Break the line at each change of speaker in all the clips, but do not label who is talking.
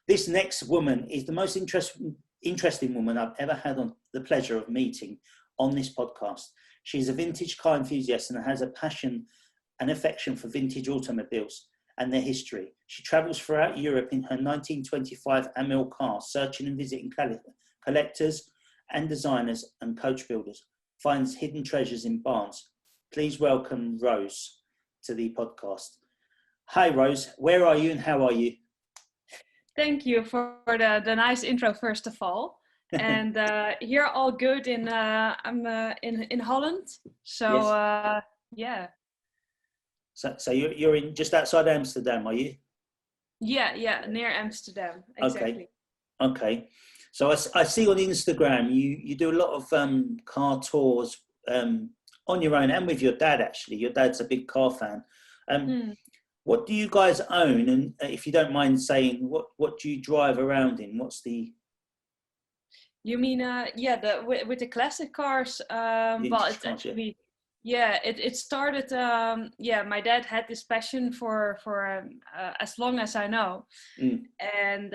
This next woman is the most interesting woman I've ever had the pleasure of meeting on this podcast. She's a vintage car enthusiast and has a passion and affection for vintage automobiles and their history. She travels throughout Europe in her 1925 Amilcar, searching and visiting collectors and designers and coach builders, finds hidden treasures in barns. Please welcome Rose to the podcast. Hi Rose, where are you and how are you?
Thank you for the nice intro, first of all. And here all good I'm in Holland. So
yes.
yeah.
So you're in just outside Amsterdam, are you?
Yeah, near Amsterdam. Exactly.
Okay. So I see on Instagram you do a lot of car tours on your own and with your dad actually. Your dad's a big car fan. What do you guys own? And if you don't mind saying, what do you drive around in? What's the...
You mean, with the classic cars? Well, it's actually, it started, my dad had this passion for as long as I know. And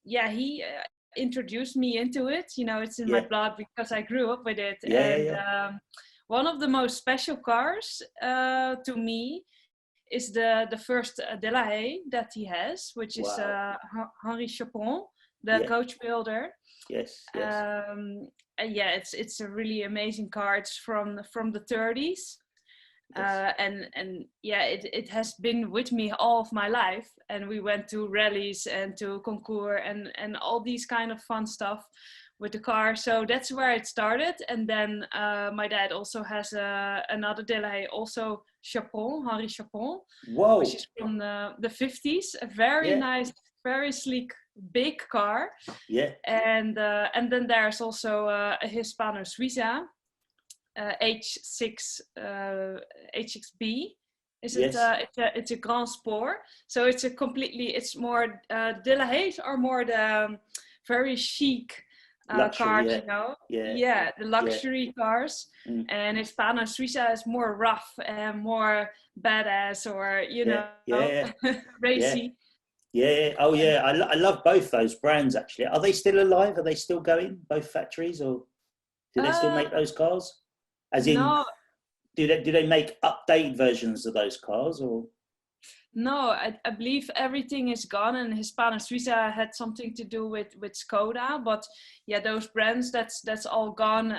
he introduced me into it. You know, it's in my blood because I grew up with it. One of the most special cars to me is the first De La Haye that he has, which is Henri Chapon, the coach builder.
Yes.
It's a really amazing car. It's from the 30s, it has been with me all of my life. And we went to rallies and to concours and all these kind of fun stuff with the car. So that's where it started. And then my dad also has another De La Haye, also Chapon, Henri Chapon, which is from the 50s. A very nice, very sleek, big car. Yeah. And then there's also a Hispano Suiza H6 H6B. It's a Grand Sport. So it's more De La Haye's are more the very chic cars, you know. The luxury cars. And Hispano Suiza is more rough and more badass, or racy.
I love both those brands actually. Are they still alive? Are they still going, both factories, or do they still make those cars? As in, no. do they make updated versions of those cars, or?
No, I believe everything is gone, and Hispano Suiza had something to do with Skoda, but those brands, that's all gone.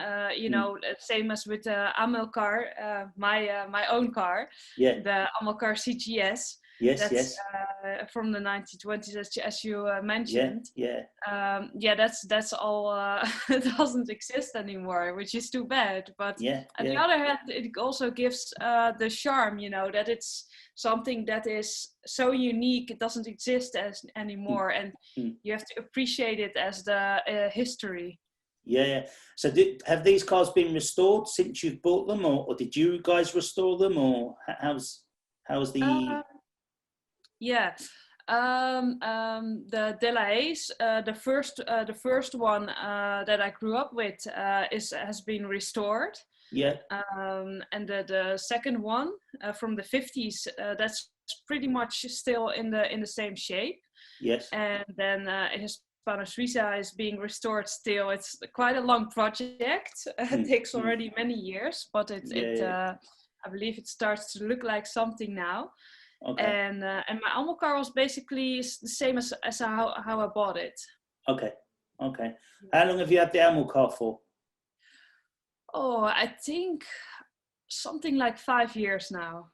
Same as with Amilcar, my own car, the Amilcar CGS. That's from the 1920s, as you mentioned. That's all. It doesn't exist anymore, which is too bad. But on the other hand, it also gives the charm, you know, that it's something that is so unique. It doesn't exist anymore, and you have to appreciate it as the history.
So have these cars been restored since you've bought them, or did you guys restore them, or how's the?
The De La Haye's, the first one that I grew up with has been restored. And the second one from the 50s, that's pretty much still in the same shape. And then Hispano Suiza is being restored still. It's quite a long project. It takes already many years, but I believe it starts to look like something now. And my Amilcar was basically the same as how I bought it. Okay. How
long have you had the Amilcar for?
Oh, I think something like 5 years now.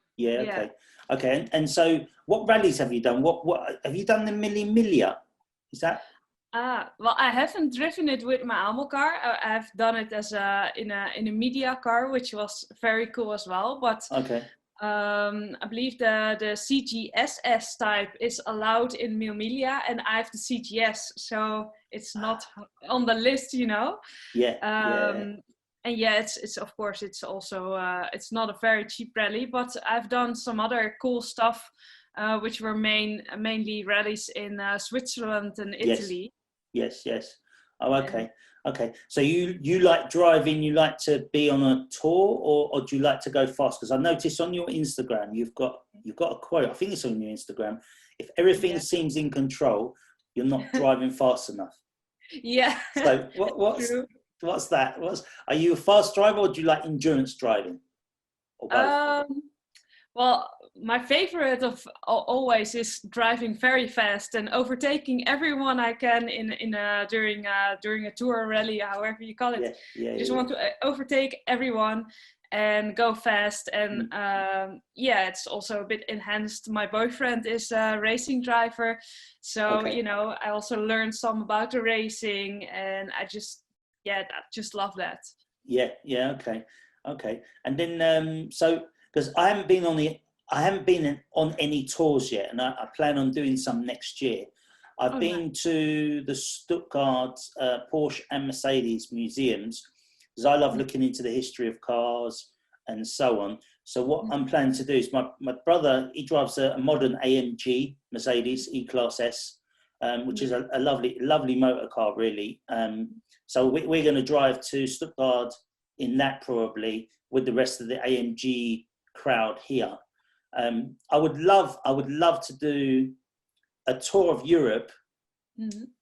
Okay. And so, what rallies have you done? What have you done? The Mille Miglia? Is that?
Well, I haven't driven it with my Amilcar. I've done it as in a media car, which was very cool as well. But I believe the CGSS type is allowed in Mille Miglia, and I have the CGS, so it's not on the list, you know. And it's of course it's also it's not a very cheap rally, but I've done some other cool stuff, which were mainly rallies in Switzerland and Italy.
Yes. Oh, okay. So you like driving? You like to be on a tour, or do you like to go fast? Because I noticed on your Instagram you've got a quote. I think it's on your Instagram. If everything seems in control, you're not driving fast enough.
Yeah.
So what's that? Are you a fast driver, or do you like endurance driving, or both?
Well, my favorite of always is driving very fast and overtaking everyone I can during a tour, or rally, however you call it. I just want to overtake everyone and go fast. And it's also a bit enhanced. My boyfriend is a racing driver, so I also learned some about the racing, and I just love that.
Okay. And then because I haven't been on any tours yet, and I plan on doing some next year. I've been to the Stuttgart Porsche and Mercedes museums, because I love looking into the history of cars and so on. So what I'm planning to do is, my brother, he drives a modern AMG Mercedes E-Class S, which is a lovely motor car, really. So we're going to drive to Stuttgart in that, probably with the rest of the AMG crowd here. I would love to do a tour of Europe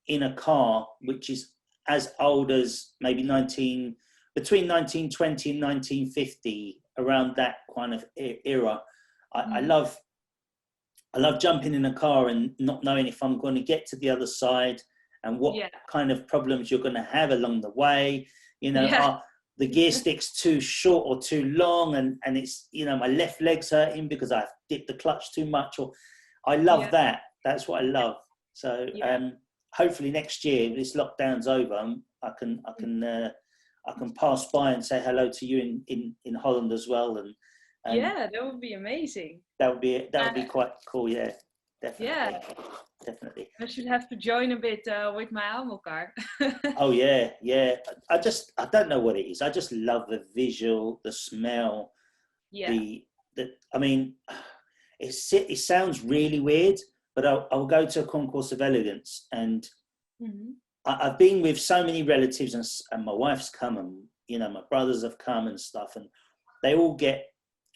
in a car which is as old as maybe between 1920 and 1950, around that kind of era. I love jumping in a car and not knowing if I'm going to get to the other side, and what kind of problems you're going to have along the way. Are the gear sticks too short or too long, and it's, my left leg's hurting because I've dipped the clutch too much, or I love that. That's what I love. So hopefully next year, this lockdown's over, I can pass by and say hello to you in Holland as well. And
that would be amazing.
That would be quite cool. Yeah, definitely.
Yeah.
Definitely.
I should have to join a bit with my Amilcar.
Oh yeah. I don't know what it is. I just love the visual, the smell. Yeah. I mean, it sounds really weird, but I'll go to a concourse of elegance, and I've been with so many relatives, and my wife's come, and my brothers have come and stuff, and they all get,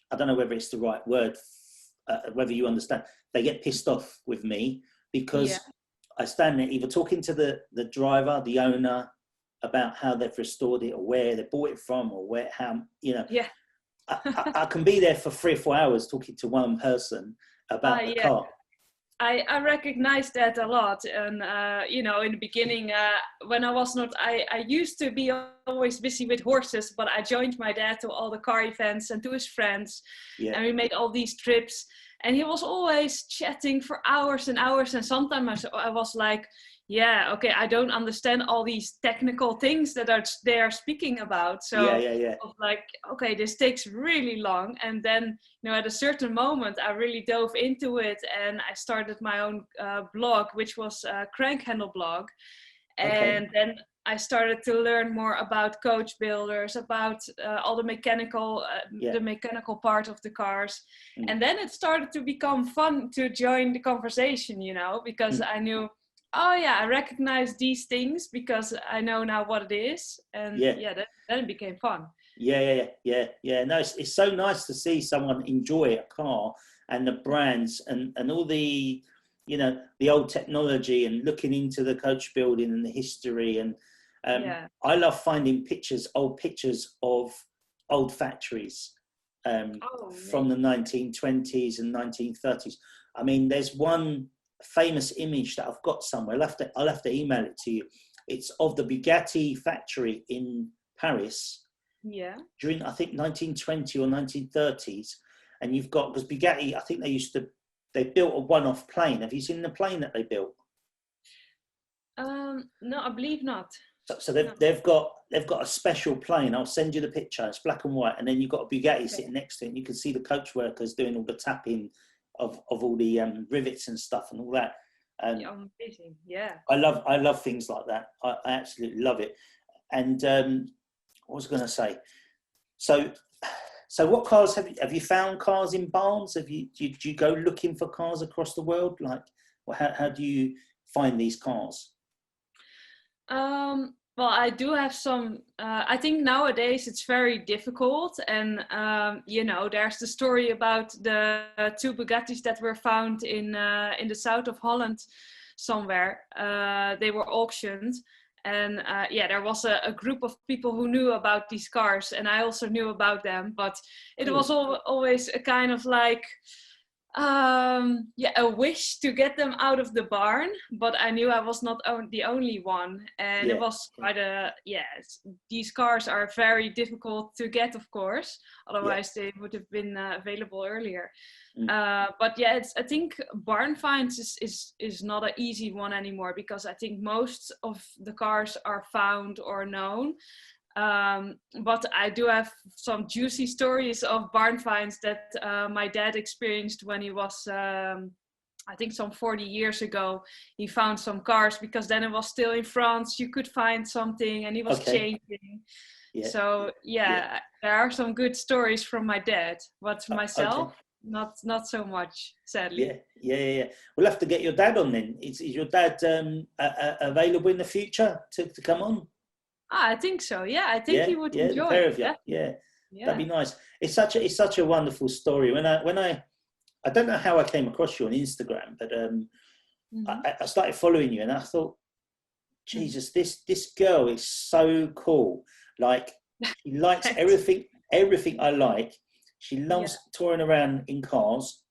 I don't know whether it's the right word, whether you understand, they get pissed off with me, because I stand there either talking to the driver, the owner, about how they've restored it, or where they bought it from, or I can be there for 3 or 4 hours talking to one person about the car.
I recognize that a lot, and in the beginning, when I used to be always busy with horses, but I joined my dad to all the car events and to his friends, and we made all these trips, and he was always chatting for hours and hours, and sometimes I was like, I don't understand all these technical things that they are speaking about. So I was like, okay, this takes really long. And then, at a certain moment, I really dove into it, and I started my own blog, which was a crank handle blog. And then I started to learn more about coach builders, about all the mechanical part of the cars. And then it started to become fun to join the conversation, because I knew, I recognize these things because I know now what it is. And then it became fun.
Yeah. No, it's so nice to see someone enjoy a car and the brands and all the, the old technology, and looking into the coach building and the history. And I love finding old pictures of old factories from the 1920s and 1930s. I mean, there's one famous image that I've got somewhere. I'll have to email it to you. It's of the Bugatti factory in Paris. Yeah. During, I think, 1920 or 1930s, and you've got, because Bugatti, I think they built a one-off plane. Have you seen the plane that they built?
No, I believe not.
So they've got a special plane. I'll send you the picture. It's black and white, and then you've got a Bugatti sitting next to it, and you can see the coach workers doing all the tapping of all the rivets and stuff and all that.
Amazing. Yeah.
I love things like that. I absolutely love it. And what was I going to say? So what cars have you found cars in barns? Do you go looking for cars across the world? Like, how do you find these cars?
Well, I do have some. I think nowadays it's very difficult, and there's the story about the 2 Bugattis that were found in the south of Holland somewhere. They were auctioned. And there was a group of people who knew about these cars, and I also knew about them. But it was always a kind of like, a wish to get them out of the barn. But I knew I was not the only one, and it was quite these cars are very difficult to get, of course. Otherwise, they would have been available earlier. But I think barn finds is not an easy one anymore, because I think most of the cars are found or known. But I do have some juicy stories of barn finds that my dad experienced when he was, I think some 40 years ago. He found some cars, because then it was still in France. You could find something, and he was changing. Yeah. So there are some good stories from my dad. But myself, not so much, sadly.
Yeah. We'll have to get your dad on then. Is your dad available in the future to come on?
I think so. Yeah, I think he would enjoy
the pair
it.
of you. Yeah, that'd be nice. It's such a wonderful story. When I don't know how I came across you on Instagram, but I started following you, and I thought, Jesus, this girl is so cool. Like, she likes everything I like. She loves touring around in cars.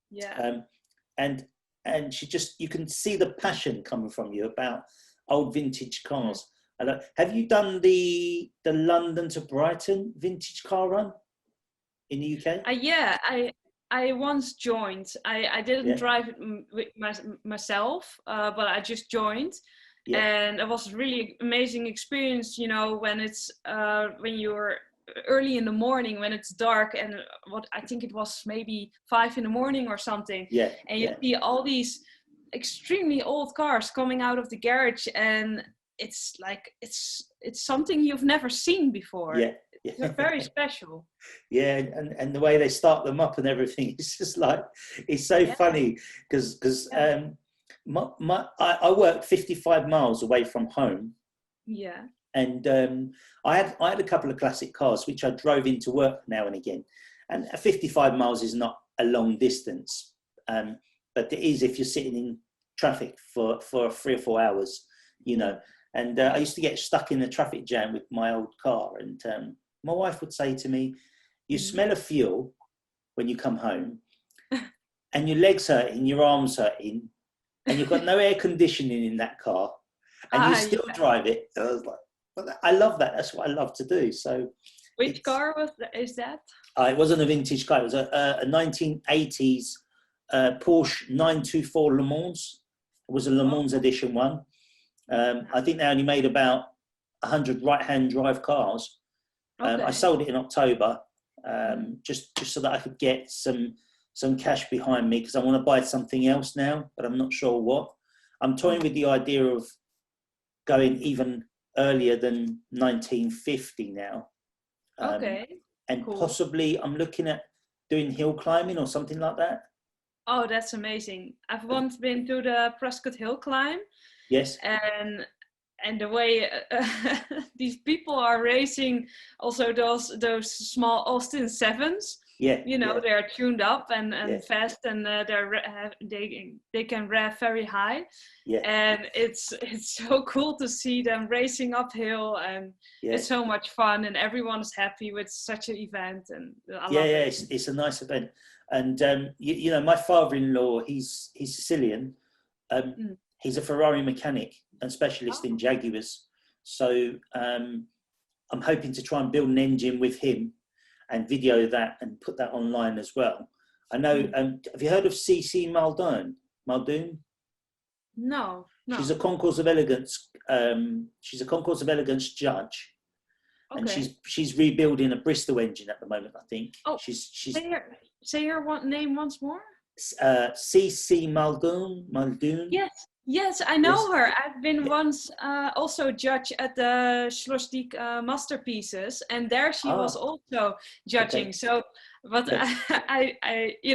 Yeah. And she just, you can see the passion coming from you about old vintage cars. Have you done the London to Brighton vintage car run in the UK?
I once joined. I didn't drive it with myself, but I just joined. And it was a really amazing experience, when it's when you're early in the morning, when it's dark, and what I think it was maybe 5 a.m. or something. And you see all these extremely old cars coming out of the garage, and it's like it's something you've never seen before. It's very special.
And the way they start them up and everything, it's just like, it's so funny, because I work 55 miles away from home. And I had a couple of classic cars which I drove into work now and again, and 55 miles is not a long distance, but it is if you're sitting in traffic for 3 or 4 hours, And I used to get stuck in a traffic jam with my old car, and my wife would say to me, "You smell of fuel when you come home, and your legs hurting, your arms hurting, and you've got no air conditioning in that car, and you still drive it." And I was like, "Well, I love that. That's what I love to do." So,
which car is that?
It wasn't a vintage car. It was a 1980s Porsche 924 Le Mans. It was a Le Mans edition one. I think they only made about 100 right-hand drive cars. I sold it in October, just so that I could get some cash behind me, because I want to buy something else now, but I'm not sure what. I'm toying with the idea of going even earlier than 1950 now. And possibly I'm looking at doing hill climbing or something like that.
Oh, that's amazing. I've once been to the Prescott Hill climb.
Yes.
And the way these people are racing, also those small Austin 7s. They're tuned up and fast, and they can rev very high. And it's so cool to see them racing uphill, and it's so much fun, and everyone's happy with such an event, and I love it.
It's a nice event. And my father-in-law, he's Sicilian. He's a Ferrari mechanic and specialist in Jaguars. So I'm hoping to try and build an engine with him and video that and put that online as well. I know, have you heard of CC Muldoon?
No.
She's a concours of elegance. She's a concours of elegance judge. And she's rebuilding a Bristol engine at the moment, I think. She's
say her name once more.
CC Muldoon.
Yes, I know her. I've been once also judge at the Schlossdiek masterpieces, and there she was also judging. So, but I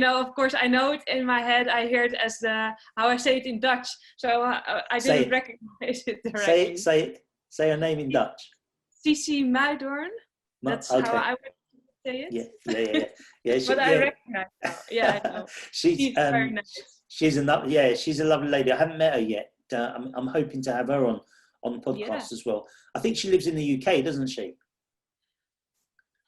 of course, I know it in my head. I hear it as how I say it in Dutch. So I didn't recognize it directly.
Say her name in Dutch.
Cici Muldoon. That's how I would say it.
Yeah.
But I recognize her. Yeah, I know.
She's
very nice.
she's she's a lovely lady. I haven't met her yet. I'm hoping to have her on the podcast as well. I think she lives in the UK, doesn't she?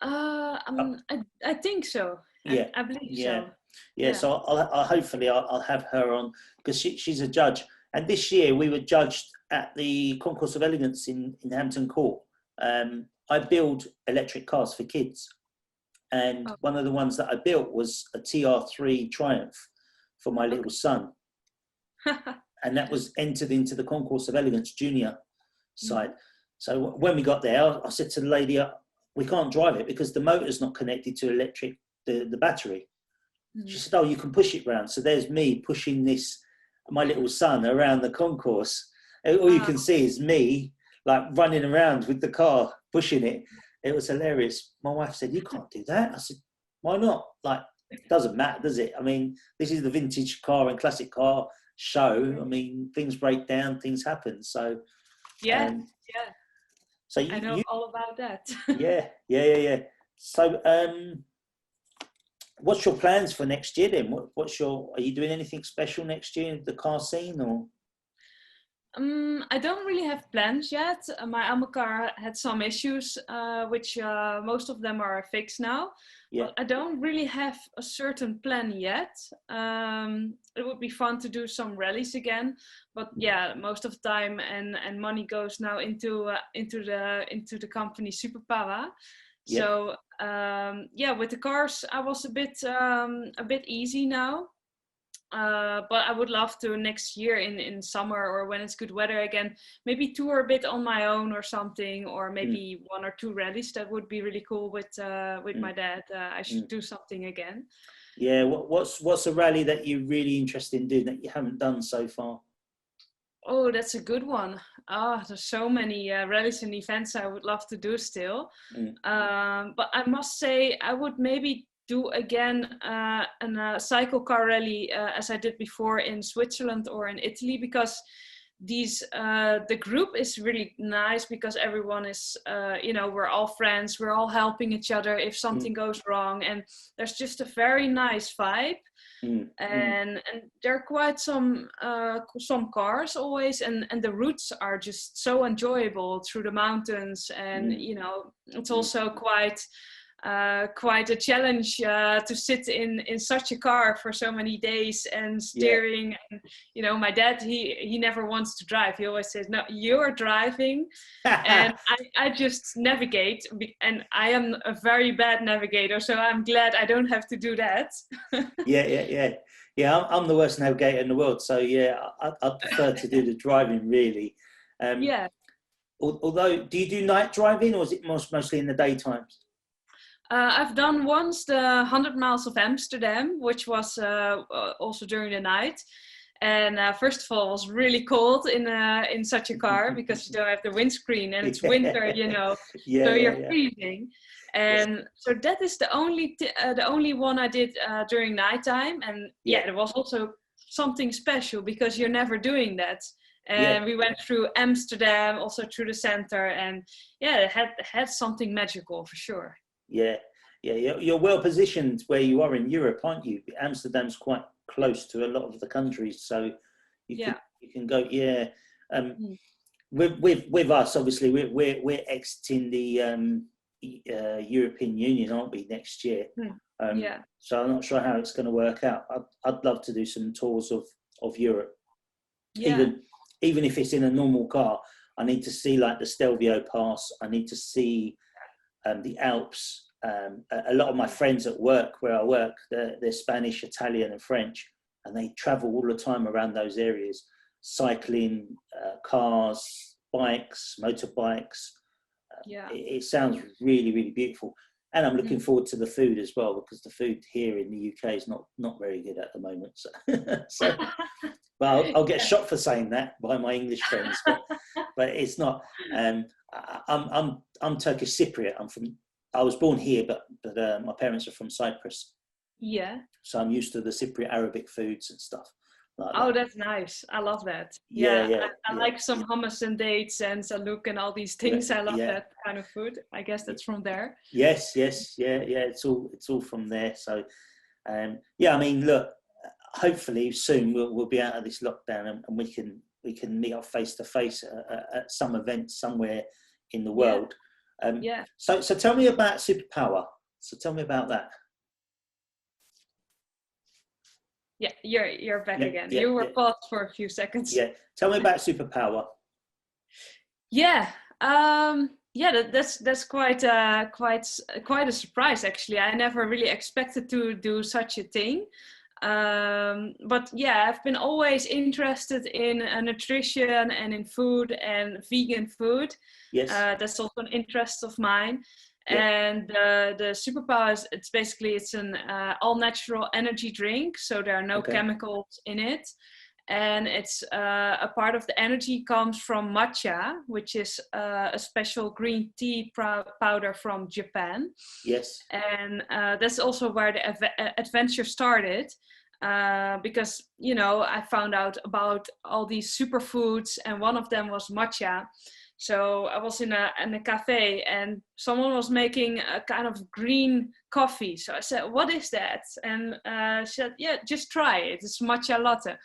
I think so.
Yeah,
I believe so.
Yeah. So I'll hopefully I'll have her on, because she's a judge. And this year we were judged at the Concourse of Elegance in Hampton Court. I build electric cars for kids, and one of the ones that I built was a TR3 Triumph for my little son. And that was entered into the Concourse of Elegance Junior side. So when we got there, I said to the lady, we can't drive it because the motor's not connected to the battery. She said, oh, you can push it round. So there's me pushing my little son around the concourse. All you can see is me like running around with the car, pushing it. It was hilarious. My wife said, you can't do that. I said, why not? Like, it doesn't matter, does it? I mean, this is the vintage car and classic car show. I mean, things break down, things happen. So so
I know all about that.
yeah. So what's your plans for next year then? Are you doing anything special next year in the car scene, or?
I don't really have plans yet. My Amilcar had some issues, which most of them are fixed now.
Yeah.
But I don't really have a certain plan yet. It would be fun to do some rallies again, but yeah, most of the time and money goes now into the company Superpawa. Yeah. So with the cars, I was a bit easy now. But I would love to next year in summer, or when it's good weather again, maybe tour a bit on my own or something, or maybe 1 or 2 rallies. That would be really cool with my dad. I should do something again.
Yeah, what's a rally that you're really interested in doing that you haven't done so far?
Oh, that's a good one. There's so many rallies and events I would love to do still. But I must say I would maybe do again a cycle car rally as I did before in Switzerland or in Italy, because the group is really nice, because everyone is we're all friends, we're all helping each other if something goes wrong, and there's just a very nice vibe. And there are quite some cars always, and the routes are just so enjoyable through the mountains, and it's also quite a challenge to sit in such a car for so many days and steering. And, my dad, he never wants to drive. He always says, no, you're driving. And I just navigate, and I am a very bad navigator, so I'm glad I don't have to do that.
Yeah, I'm the worst navigator in the world, so I prefer to do the driving, really. Although, do you do night driving, or is it mostly in the daytimes?
I've done once the 100 miles of Amsterdam, which was also during the night. And first of all, it was really cold in such a car, because you don't have the windscreen, and it's winter, so you're freezing. And so that is the only one I did during nighttime. And it was also something special, because you're never doing that. And we went through Amsterdam, also through the center, and it had something magical for sure.
Yeah, you're well positioned where you are in Europe, aren't you? Amsterdam's quite close to a lot of the countries, so you can go. With us, obviously, we're exiting the European Union, aren't we, next year? So I'm not sure how it's going to work out. I'd love to do some tours of Europe, even if it's in a normal car. I need to see like the Stelvio Pass. I need to see the Alps. A lot of my friends at work, where I work, they're Spanish, Italian and French, and they travel all the time around those areas, cycling, cars, bikes, motorbikes. It sounds really, really beautiful. And I'm looking forward to the food as well, because the food here in the UK is not very good at the moment. So well, I'll get shot for saying that by my English friends, but it's not. I'm Turkish Cypriot. I was born here, but my parents are from Cyprus.
Yeah.
So I'm used to the Cypriot Arabic foods and stuff. Like
that. That's nice. I love that. I like some hummus and dates and saluk and all these things. I love that kind of food. I guess that's from there.
Yes. It's all from there. So, I mean, look, hopefully soon we'll be out of this lockdown, and we can meet up face to face at some event somewhere in the world. So tell me about Superpawa. So tell me about that.
Yeah, you're back again. You were paused for a few seconds.
Yeah, tell me about Superpawa.
That's quite a surprise, actually. I never really expected to do such a thing. But yeah, I've been always interested in nutrition and in food and vegan food.
Yes.
That's also an interest of mine. And the Superpawa it's an all natural energy drink, so there are no chemicals in it, and it's a part of the energy comes from matcha, which is a special green tea powder from Japan.
Yes.
And that's also where the adventure started, because I found out about all these superfoods, and one of them was matcha. So I was in a cafe, and someone was making a kind of green coffee. So I said, "What is that?" And she said, "Yeah, just try it. It's matcha latte."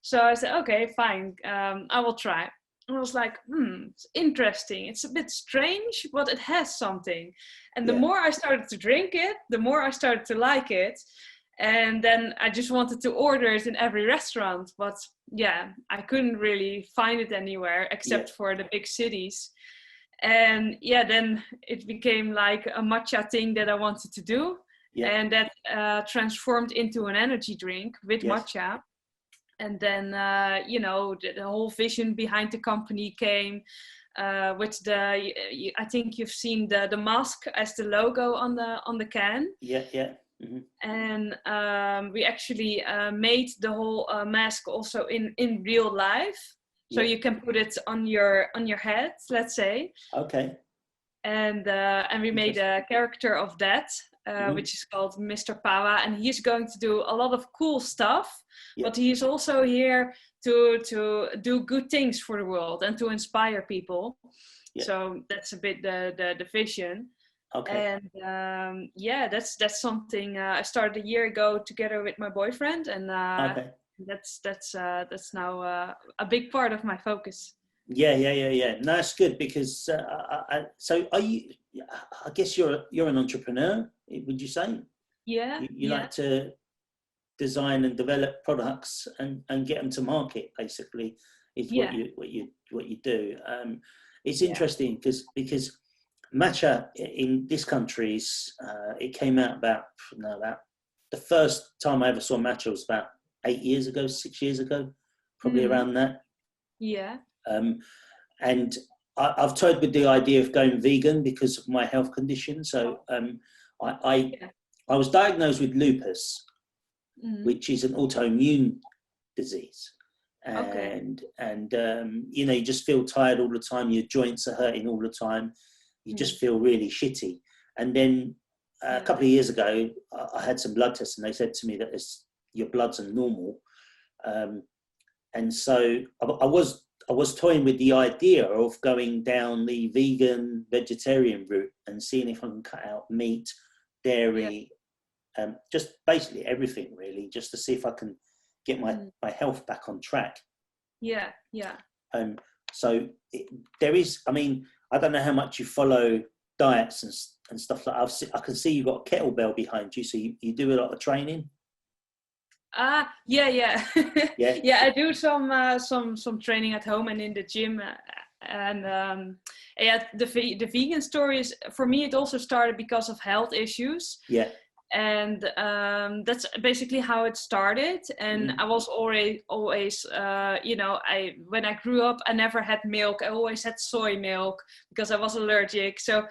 So I said, "Okay, fine. I will try." And I was like, it's interesting. It's a bit strange, but it has something. And the more I started to drink it, the more I started to like it. And then I just wanted to order it in every restaurant, but I couldn't really find it anywhere except for the big cities. And then it became like a matcha thing that I wanted to do, and that transformed into an energy drink with matcha. And then the whole vision behind the company came with I think you've seen the mask as the logo on the can.
Mm-hmm.
And we actually made the whole mask also in real life, so you can put it on your head, let's say.
Okay.
And we made a character of that, which is called Misterpawa, and he's going to do a lot of cool stuff, but he's also here to do good things for the world and to inspire people. So that's a bit the vision.
Okay.
And that's something I started a year ago together with my boyfriend, and that's now a big part of my focus.
Yeah. No, that's good, because so are you? I guess you're an entrepreneur, would you say?
Yeah.
You like to design and develop products and get them to market. Basically, is what you do. It's interesting because matcha in this country it came out about the first time I ever saw matcha was about 6 years ago, probably around that.
Yeah.
And I've toyed with the idea of going vegan because of my health condition. So I was diagnosed with lupus, which is an autoimmune disease. And you just feel tired all the time. Your joints are hurting all the time. You just feel really shitty. And then a couple of years ago, I had some blood tests, and they said to me that your bloods are normal. And so I was toying with the idea of going down the vegan, vegetarian route and seeing if I can cut out meat, dairy, just basically everything, really, just to see if I can get my health back on track.
Yeah.
So there is, I don't know how much you follow diets and stuff like that. I can see you've got a kettlebell behind you, so you do a lot of training.
Yeah. I do some training at home and in the gym, and the vegan story is, for me, it also started because of health issues.
Yeah.
And that's basically how it started. And I was always when I grew up, I never had milk. I always had soy milk because I was allergic. So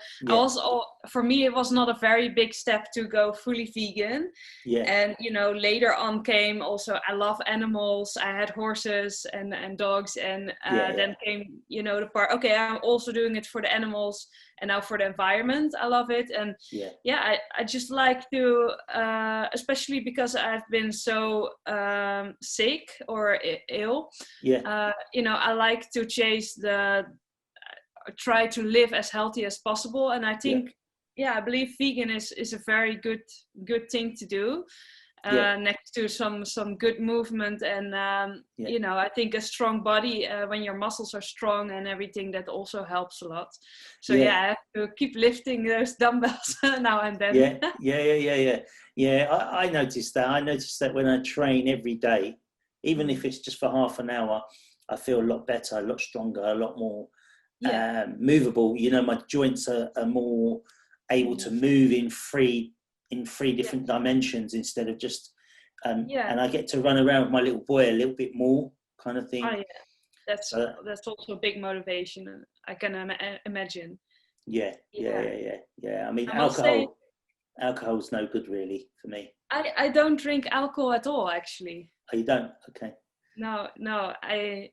for me, it was not a very big step to go fully vegan. Yeah. And later on came also, I love animals. I had horses and dogs, and then came the part, okay, I'm also doing it for the animals and now for the environment. I love it. And I just like to, especially because I've been so sick or ill. I like to try to live as healthy as possible. And I think, I believe vegan is a very good thing to do. next to some good movement, and you know, I think a strong body, when your muscles are strong and everything, that also helps a lot. So I have to keep lifting those dumbbells now and then.
I noticed that. I noticed that when I train every day, even if it's just for half an hour, I feel a lot better, a lot stronger, a lot more movable. You know, my joints are more able to move in three different dimensions instead of just and I get to run around with my little boy a little bit more, kind of thing.
That's also a big motivation, I can imagine.
I mean, alcohol's no good really for me.
I don't drink alcohol at all, actually.
Oh, you don't? Okay.
No, I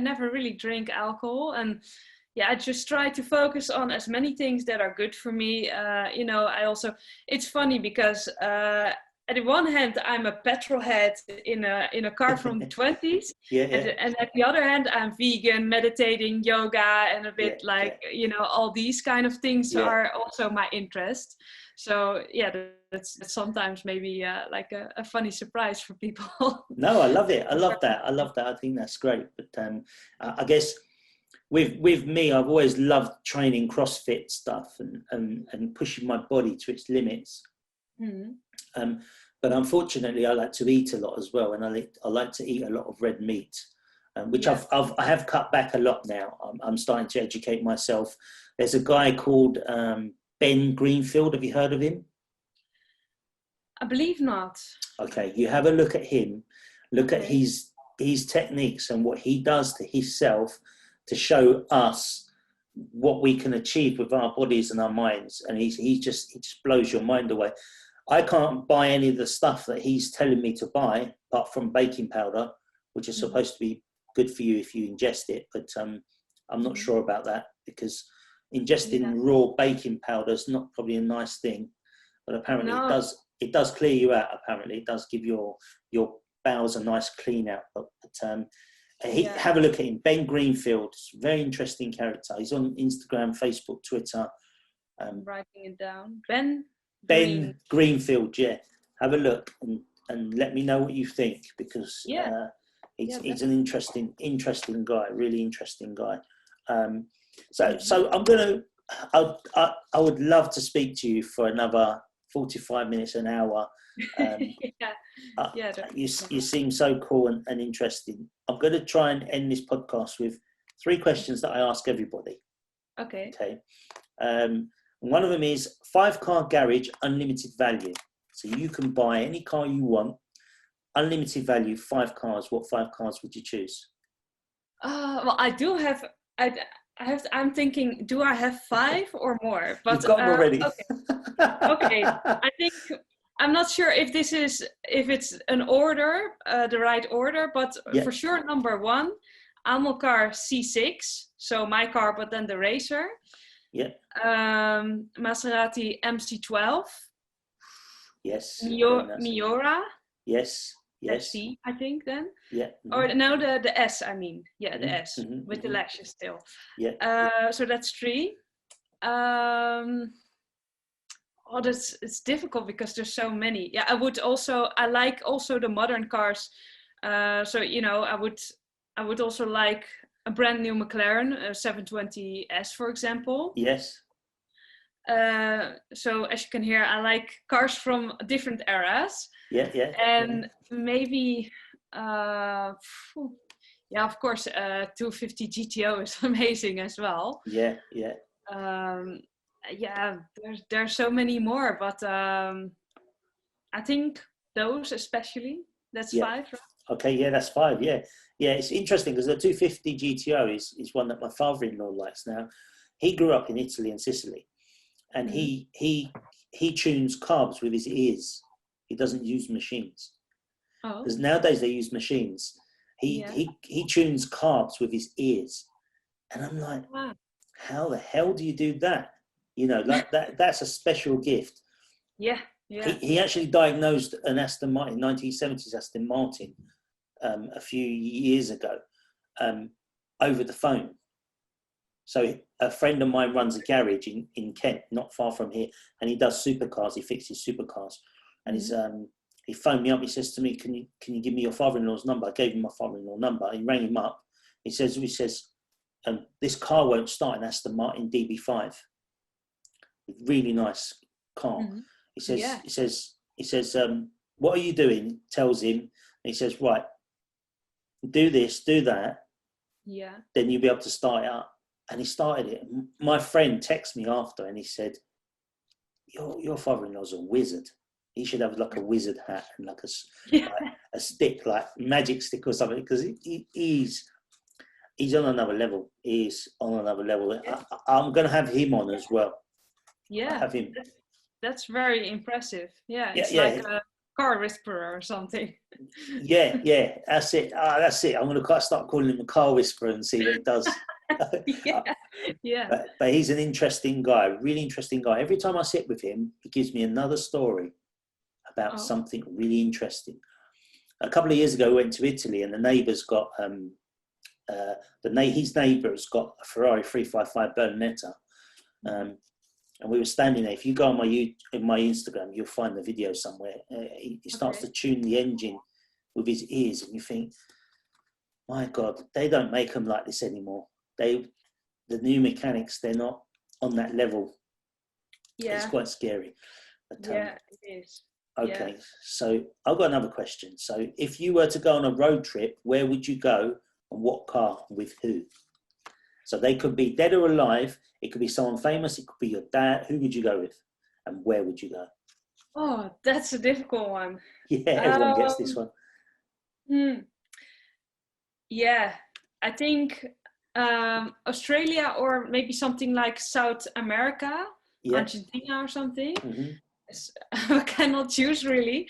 never really drink alcohol, and I just try to focus on as many things that are good for me. You know, it's funny because at the one hand, I'm a petrol head in a car from the 20s. And at the other hand, I'm vegan, meditating, yoga, and a bit you know, all these kind of things are also my interest. So that's sometimes maybe like a funny surprise for people.
No, I love it. I love that. I think that's great. But I guess with me, I've always loved training CrossFit stuff and pushing my body to its limits. But unfortunately, I like to eat a lot as well, and I like to eat a lot of red meat, which I have cut back a lot now. I'm starting to educate myself. There's a guy called Ben Greenfield. Have you heard of him?
I believe not.
Okay, you have a look at him. Look at his techniques and what he does to himself to show us what we can achieve with our bodies and our minds. And he just blows your mind away. I can't buy any of the stuff that he's telling me to buy, apart from baking powder, which is supposed to be good for you if you ingest it. But I'm not sure about that, because ingesting raw baking powder is not probably a nice thing. But apparently it does clear you out. Apparently it does give your bowels a nice clean out. But have a look at him, Ben Greenfield. Very interesting character. He's on Instagram, Facebook, Twitter.
Writing it down.
Ben Greenfield, have a look and let me know what you think, because he's an interesting guy, really interesting guy. So I would love to speak to you for another 45 minutes, an hour. You seem so cool and interesting. I'm going to try and end this podcast with 3 questions that I ask everybody. Okay. One of them is 5-car garage, unlimited value. So you can buy any car you want, unlimited value, 5 cars. What 5 cars would you choose?
Well, I do have. I'm thinking, do I have 5 or more? But
you've got them already.
Okay. I think I'm not sure if it's an order, the right order, but for sure, number 1, Amilcar C6. So my car, but then the racer. Maserati MC12.
Yes.
Miura.
Yes.
C, I think then.
Or
no, the S, I mean. The S with the lashes still. So that's 3. It's difficult because there's so many. I like also the modern cars. So you know, I would also like a brand new McLaren, a 720S, for example.
Yes.
So as you can hear, I like cars from different eras. And maybe, of course, 250 GTO is amazing as well. There's so many more, but I think those especially. That's 5, right?
Okay, that's 5. It's interesting because the 250 GTO is one that my father-in-law likes. Now, he grew up in Italy and Sicily, and he tunes carbs with his ears. He doesn't use machines. Because nowadays they use machines. He tunes carbs with his ears, and I'm like, wow, how the hell do you do that? You know, like that's a special gift. He actually diagnosed an Aston Martin, 1970s Aston Martin, a few years ago, over the phone. So a friend of mine runs a garage in Kent, not far from here, and he does supercars. He fixes supercars, and he phoned me up. He says to me, "Can you give me your father-in-law's number?" I gave him my father-in-law number. He rang him up. He says, "This car won't start in Aston Martin DB5. Really nice car."
Mm-hmm.
He says, "What are you doing?" Tells him. He says, "Right, do this, do that.
Yeah.
Then you'll be able to start it up." And he started it. My friend texted me after, and he said, "Your father-in-law's a wizard. He should have like a wizard hat and like a stick, like magic stick or something, because he's on another level. He's on another level. I'm going to have him on as well."
Yeah,
have him.
That's very impressive. Yeah, it's
like
a car whisperer or something.
Yeah, that's it. That's it. I'm going to start calling him a car whisperer and see what it does.
Yeah.
But he's an interesting guy, really interesting guy. Every time I sit with him, he gives me another story about something really interesting. A couple of years ago, we went to Italy, and the neighbour's got his neighbour's got a Ferrari 355 Berlinetta, and we were standing there. If you go on my Instagram, you'll find the video somewhere. He starts to tune the engine with his ears, and you think, my God, they don't make them like this anymore. The new mechanics, they're not on that level. Yeah, it's quite scary. But,
it is.
Okay, so I've got another question. So if you were to go on a road trip, where would you go, and what car, with who? So they could be dead or alive. It could be someone famous. It could be your dad. Who would you go with, and where would you go?
Oh, that's a difficult one.
Yeah, everyone gets this one.
Yeah, I think Australia, or maybe something like South America, Argentina or something. I cannot choose really.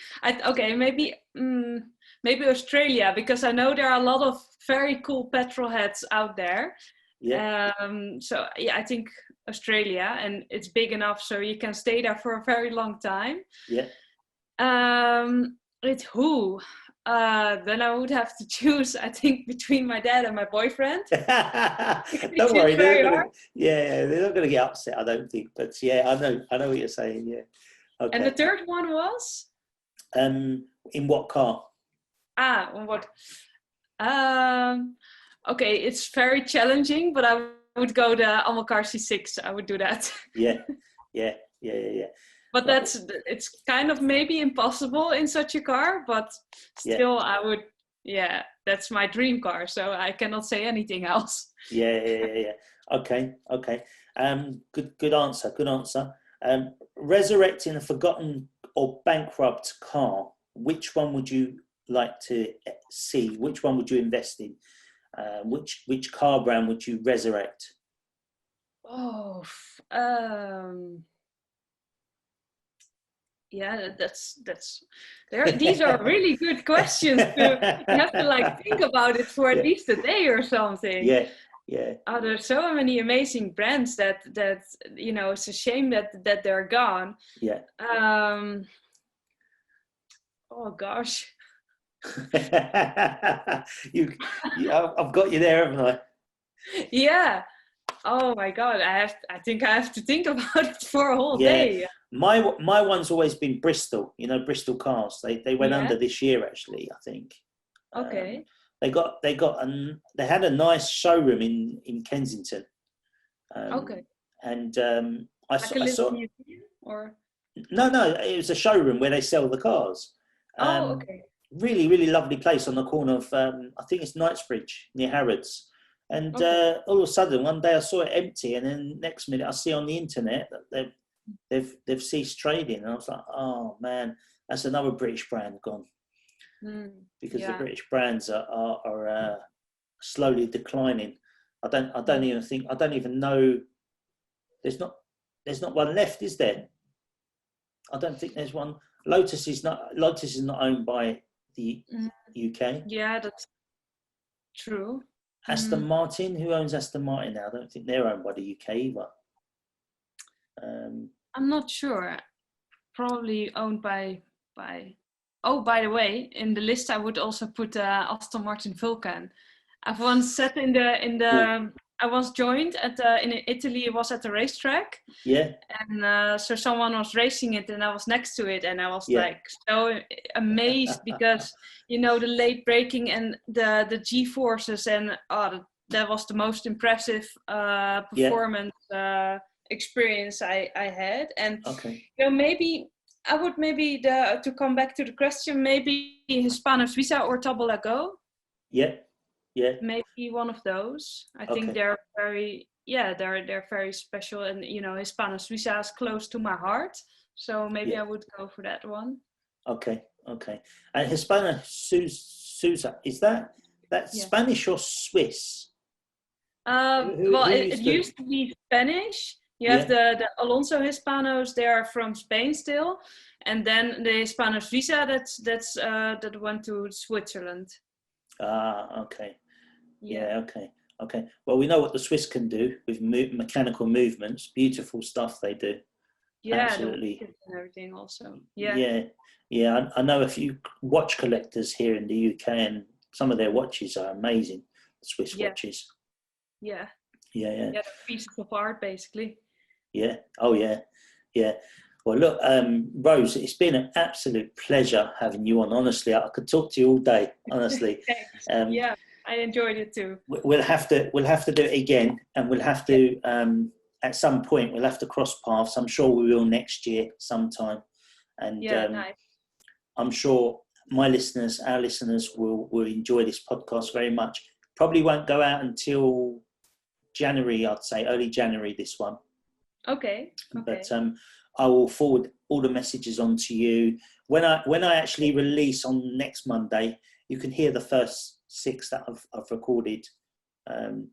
Maybe Australia, because I know there are a lot of very cool petrol heads out there. I think Australia, and it's big enough so you can stay there for a very long time. With who? Then I would have to choose, I think, between my dad and my boyfriend.
Don't worry, they're not going to get upset, I don't think. But yeah, I know what you're saying. Yeah. Okay.
And the third one was?
In what car?
What? Okay, it's very challenging, but I would go the Amilcar C6. I would do that. Yeah. But it's kind of maybe impossible in such a car, but still I would, that's my dream car. So I cannot say anything else.
Yeah. Okay. Good answer. Resurrecting a forgotten or bankrupt car, which one would you like to see? Which one would you invest in? Which car brand would you resurrect? These are really good questions. You have to think about it for at least a day or something. Yeah. There's so many amazing brands that it's a shame that they're gone. Yeah. Oh gosh. I've got you there, haven't I?
Yeah. Oh my God. I think I have to think about it for a whole day.
My one's always been Bristol. Bristol cars. They went under this year, actually, I think.
Okay.
They had a nice showroom in Kensington.
Okay.
And
I saw. Museum, or?
No, it was a showroom where they sell the cars.
Okay.
Really, really lovely place on the corner of I think it's Knightsbridge near Harrods. And all of a sudden, one day I saw it empty, and then next minute I see on the internet that they've ceased trading, and I was like, oh man, that's another British brand gone. Because the British brands are slowly declining. I don't even know. There's not one left, is there? I don't think there's one. Lotus is not owned by the UK.
Yeah, that's true.
Aston Martin, who owns Aston Martin now? I don't think they're owned by the UK either.
I'm not sure. Probably owned by. Oh, by the way, in the list I would also put Aston Martin Vulcan. I've once sat in the I was joined at in Italy. It was at the racetrack.
Yeah.
And so someone was racing it, and I was next to it, and I was
Yeah.
like so amazed because the late braking and the G forces, and that was the most impressive performance experience I had. And maybe I would to come back to the question, maybe Hispano Suiza or Tabula Go.
Yeah.
Maybe one of those. I think they're very they're very special, and Hispano Suiza is close to my heart, so maybe I would go for that one.
Okay. And Hispano Suiza, is that Spanish or Swiss?
It used to be Spanish. You have the Alonso Hispanos, they are from Spain still, and then the Hispano Suiza that went to Switzerland.
Okay. Yeah, okay. Well, we know what the Swiss can do with mechanical movements. Beautiful stuff they do.
Yeah,
absolutely.
And everything also.
Yeah. I know a few watch collectors here in the UK, and some of their watches are amazing. Swiss watches.
Yeah.
They're
pieces of art, basically.
Yeah. Oh, yeah. Well, look, Rose, it's been an absolute pleasure having you on. Honestly, I could talk to you all day. Honestly.
Thanks. I enjoyed it too.
We'll have to do it again, and we'll have to at some point we'll have to cross paths. I'm sure we will next year sometime, and
nice.
I'm sure our listeners will enjoy this podcast very much. Probably won't go out until January, I'd say early January. This one.
Okay.
But I will forward all the messages on to you when I actually release on next Monday. You can hear the first 6 that I've recorded, and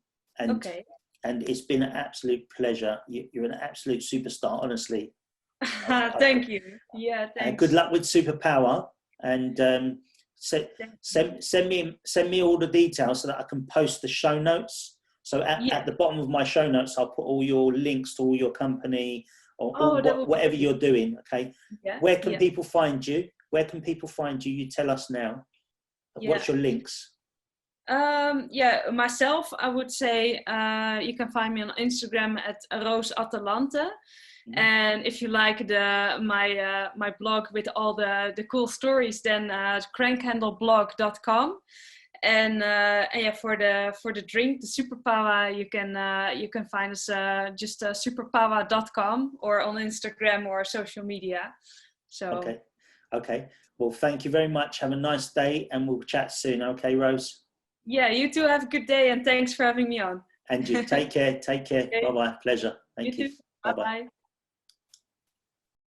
it's been an absolute pleasure. You're an absolute superstar, honestly.
Thank you. Yeah, thanks.
Good luck with Superpawa, and send me all the details so that I can post the show notes. So at the bottom of my show notes, I'll put all your links to all your company or whatever you're doing. Okay.
Yeah.
Where can people find you? You tell us now. What's your links?
Myself, I would say you can find me on Instagram at Roos Atalante. And if you like my blog with all the cool stories, then crankhandleblog.com. And for the drink, the Superpawa, you can find us just superpawa.com or on Instagram or social media. So
okay. Well, thank you very much. Have a nice day, and we'll chat soon. Okay, Rose.
Yeah, you too. Have a good day, and thanks for having me on.
And you take care.
Okay.
Bye bye. Pleasure. Thank you.
Bye bye.